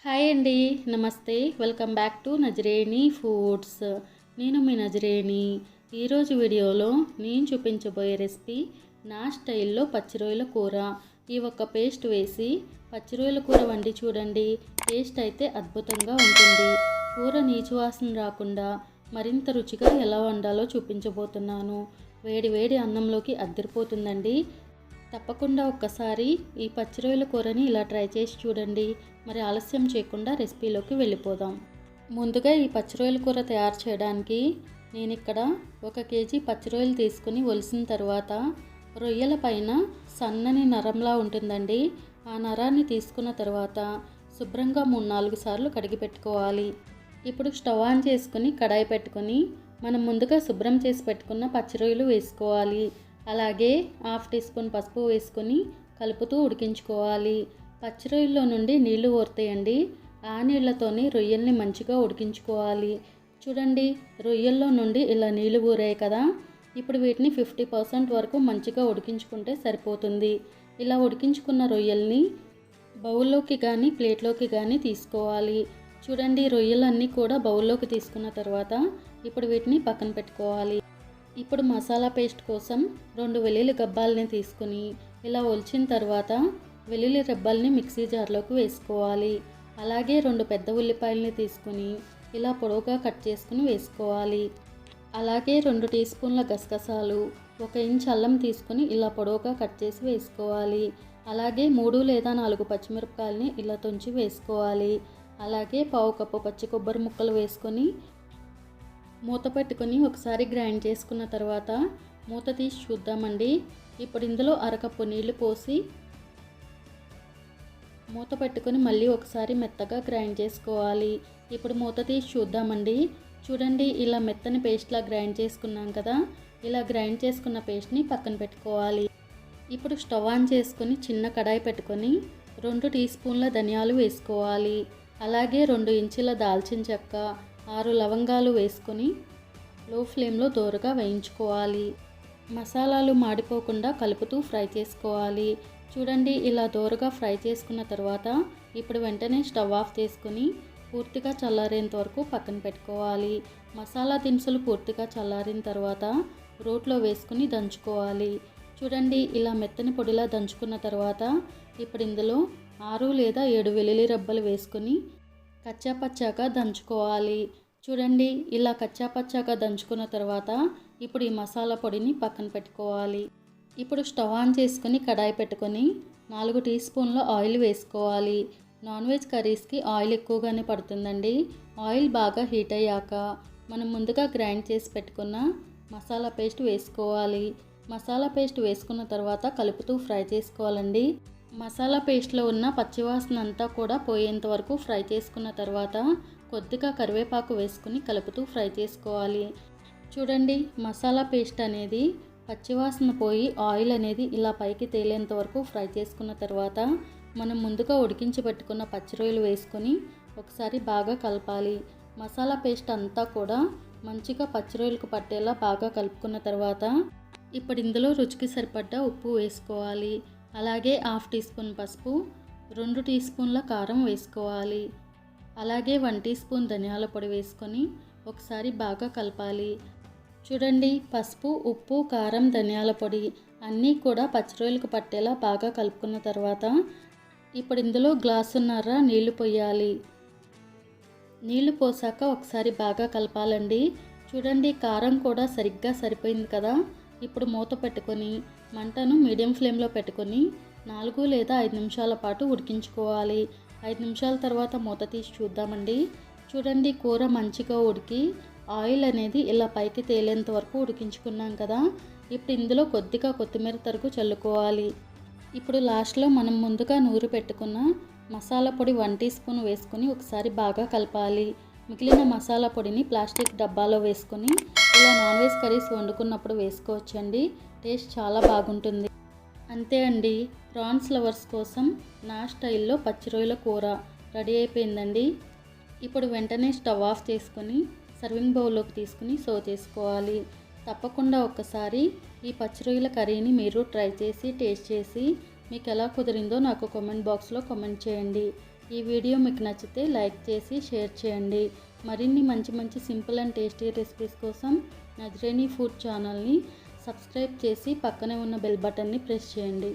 Hi అండి. నమస్తే. Welcome back to Nazareni foods. నేను మీ నజరేణి. ఈరోజు వీడియోలో నేను చూపించబోయే రెసిపీ నా స్టైల్లో పచ్చి రొయ్యల కూర. ఈ ఒక్క పేస్ట్ వేసి పచ్చి రొయ్యల కూర వండి చూడండి. టేస్ట్ అయితే అద్భుతంగా ఉంటుంది. కూర నీచు వాసన రాకుండా మరింత రుచిగా ఎలా వండాలో చూపించబోతున్నాను. వేడి వేడి అన్నంలోకి అద్దరిపోతుందండి. తప్పకుండా ఒక్కసారి ఈ పచ్చి రొయ్యల కూరని ఇలా ట్రై చేసి చూడండి. మరి ఆలస్యం చేయకుండా రెసిపీలోకి వెళ్ళిపోదాం. ముందుగా ఈ పచ్చి రొయ్యల కూర తయారు చేయడానికి నేను ఇక్కడ 1 కేజీ పచ్చి రొయ్యలు తీసుకుని ఒలిసిన తర్వాత రొయ్యల పైన సన్నని నరంలా ఉంటుందండి. ఆ నరాన్ని తీసుకున్న తర్వాత శుభ్రంగా 3-4 సార్లు కడిగి పెట్టుకోవాలి. ఇప్పుడు స్టవ్ ఆన్ చేసుకుని కడాయి పెట్టుకొని మనం ముందుగా శుభ్రం చేసి పెట్టుకున్న పచ్చి రొయ్యలు వేసుకోవాలి. అలాగే 1/2 టీ స్పూన్ పసుపు వేసుకొని కలుపుతూ ఉడికించుకోవాలి. పచ్చి రొయ్యల్లో నుండి నీళ్లు ఊరుతాయండి. ఆ నీళ్లతోని రొయ్యల్ని మంచిగా ఉడికించుకోవాలి. చూడండి, రొయ్యల్లో నుండి ఇలా నీళ్లు ఊరాయి కదా. ఇప్పుడు వీటిని 50% వరకు మంచిగా ఉడికించుకుంటే సరిపోతుంది. ఇలా ఉడికించుకున్న రొయ్యల్ని బౌల్లోకి కానీ ప్లేట్లోకి కానీ తీసుకోవాలి. చూడండి, రొయ్యలన్నీ కూడా బౌల్లోకి తీసుకున్న తర్వాత ఇప్పుడు వీటిని పక్కన పెట్టుకోవాలి. ఇప్పుడు మసాలా పేస్ట్ కోసం 2 వెల్లుల్లి గబ్బాలని తీసుకుని ఇలా ఒలిచిన తర్వాత వెల్లుల్లి రెబ్బల్ని మిక్సీ జార్లోకి వేసుకోవాలి. అలాగే 2 పెద్ద ఉల్లిపాయలని తీసుకుని ఇలా పొడవుగా కట్ చేసుకుని వేసుకోవాలి. అలాగే 2 టీ స్పూన్ల గసగసాలు, 1 ఇంచ్ అల్లం తీసుకుని ఇలా పొడవుగా కట్ చేసి వేసుకోవాలి. అలాగే 3 లేదా 4 పచ్చిమిరపకాయలని ఇలా తుంచి వేసుకోవాలి. అలాగే 1/2 కప్పు పచ్చి కొబ్బరి ముక్కలు వేసుకొని మూత పెట్టుకొని ఒకసారి గ్రైండ్ చేసుకున్న తర్వాత మూత తీసి చూద్దామండి. ఇప్పుడు ఇందులో 1/2 కప్పు నీళ్లు పోసి మూత పెట్టుకొని మళ్ళీ ఒకసారి మెత్తగా గ్రైండ్ చేసుకోవాలి. ఇప్పుడు మూత తీసి చూద్దామండి. చూడండి, ఇలా మెత్తని పేస్ట్లా గ్రైండ్ చేసుకున్నాం కదా. ఇలా గ్రైండ్ చేసుకున్న పేస్ట్ని పక్కన పెట్టుకోవాలి. ఇప్పుడు స్టవ్ ఆన్ చేసుకొని చిన్న కడాయి పెట్టుకొని 2 టీ స్పూన్ల ధనియాలు వేసుకోవాలి. అలాగే 2 ఇంచుల దాల్చిన చెక్క, 6 లవంగాలు వేసుకొని లో ఫ్లేమ్లో దోరగా వేయించుకోవాలి. మసాలాలు మాడిపోకుండా కలుపుతూ ఫ్రై చేసుకోవాలి. చూడండి, ఇలా దోరగా ఫ్రై చేసుకున్న తర్వాత ఇప్పుడు వెంటనే స్టవ్ ఆఫ్ చేసుకుని పూర్తిగా చల్లారేంత వరకు పక్కన పెట్టుకోవాలి. మసాలా దినుసులు పూర్తిగా చల్లారిన తర్వాత రోట్లో వేసుకుని దంచుకోవాలి. చూడండి, ఇలా మెత్తని పొడిలా దంచుకున్న తర్వాత ఇప్పుడు ఇందులో 6 లేదా 7 వెల్లుల్లి రెబ్బలు వేసుకొని కచ్చాపచ్చాగా దంచుకోవాలి. చూడండి, ఇలా కచ్చాపచ్చాగా దంచుకున్న తర్వాత ఇప్పుడు ఈ మసాలా పొడిని పక్కన పెట్టుకోవాలి. ఇప్పుడు స్టవ్ ఆన్ చేసుకుని కడాయి పెట్టుకొని 4 టీ స్పూన్ల ఆయిల్ వేసుకోవాలి. నాన్ వెజ్ కర్రీస్కి ఆయిల్ ఎక్కువగానే పడుతుందండి. ఆయిల్ బాగా హీట్ అయ్యాక మనం ముందుగా గ్రైండ్ చేసి పెట్టుకున్న మసాలా పేస్ట్ వేసుకోవాలి. మసాలా పేస్ట్ వేసుకున్న తర్వాత కలుపుతూ ఫ్రై చేసుకోవాలండి. మసాలా పేస్ట్లో ఉన్న పచ్చివాసన అంతా కూడా పోయేంత వరకు ఫ్రై చేసుకున్న తర్వాత కొద్దిగా కరివేపాకు వేసుకుని కలుపుతూ ఫ్రై చేసుకోవాలి. చూడండి, మసాలా పేస్ట్ అనేది పచ్చివాసన పోయి ఆయిల్ అనేది ఇలా పైకి తేలేంత వరకు ఫ్రై చేసుకున్న తర్వాత మనం ముందుగా ఉడికించి పెట్టుకున్న పచ్చి రొయ్యలు వేసుకొని ఒకసారి బాగా కలపాలి. మసాలా పేస్ట్ అంతా కూడా మంచిగా పచ్చి రొయ్యలకు పట్టేలా బాగా కలుపుకున్న తర్వాత ఇప్పుడు ఇందులో రుచికి సరిపడ్డ ఉప్పు వేసుకోవాలి. అలాగే 1/2 టీ స్పూన్ పసుపు, 2 టీ స్పూన్ల కారం వేసుకోవాలి. అలాగే 1 టీ స్పూన్ ధనియాల పొడి వేసుకొని ఒకసారి బాగా కలపాలి. చూడండి, పసుపు, ఉప్పు, కారం, ధనియాల పొడి అన్నీ కూడా పచ్చి రొయ్యలకు పట్టేలా బాగా కలుపుకున్న తర్వాత ఇప్పుడు ఇందులో గ్లాసున్నర నీళ్లు పోయాలి. నీళ్లు పోసాక ఒకసారి బాగా కలపాలండి. చూడండి, కారం కూడా సరిగ్గా సరిపోయింది కదా. ఇప్పుడు మూత పెట్టుకొని మంటను మీడియం ఫ్లేమ్లో పెట్టుకొని 4 లేదా 5 నిమిషాల పాటు ఉడికించుకోవాలి. 5 నిమిషాల తర్వాత మూత తీసి చూద్దామండి. చూడండి, కూర మంచిగా ఉడికి ఆయిల్ అనేది ఇలా పైకి తేలేంత వరకు ఉడికించుకున్నాం కదా. ఇప్పుడు ఇందులో కొద్దిగా కొత్తిమీర తరుగు చల్లుకోవాలి. ఇప్పుడు లాస్ట్లో మనం ముందుగా నూరి పెట్టుకున్న మసాలా పొడి 1 టీ స్పూన్ వేసుకొని ఒకసారి బాగా కలపాలి. మిగిలిన మసాలా పొడిని ప్లాస్టిక్ డబ్బాలో వేసుకొని ఇలా నాన్ వెజ్ కర్రీస్ వండుకున్నప్పుడు వేసుకోవచ్చండి. టేస్ట్ చాలా బాగుంటుంది. అంతే అండి, ప్రాన్స్ లవర్స్ కోసం నా స్టైల్లో పచ్చి రొయ్యల కూర రెడీ అయిపోయిందండి. ఇప్పుడు వెంటనే స్టవ్ ఆఫ్ చేసుకొని సర్వింగ్ బౌల్లోకి తీసుకుని సర్వ్ చేసుకోవాలి. తప్పకుండా ఒక్కసారి ఈ పచ్చి రొయ్యల కర్రీని మీరు ట్రై చేసి టేస్ట్ చేసి మీకు ఎలా కుదిరిందో నాకు కామెంట్ బాక్స్లో కామెంట్ చేయండి. ఈ వీడియో మీకు నచ్చితే లైక్ చేసి షేర్ చేయండి. మరిన్ని మంచి మంచి సింపుల్ అండ్ టేస్టీ రెసిపీస్ కోసం నజ్రేని ఫుడ్ ఛానల్ని సబ్స్క్రైబ్ చేసి పక్కనే ఉన్న బెల్ బటన్ని ప్రెస్ చేయండి.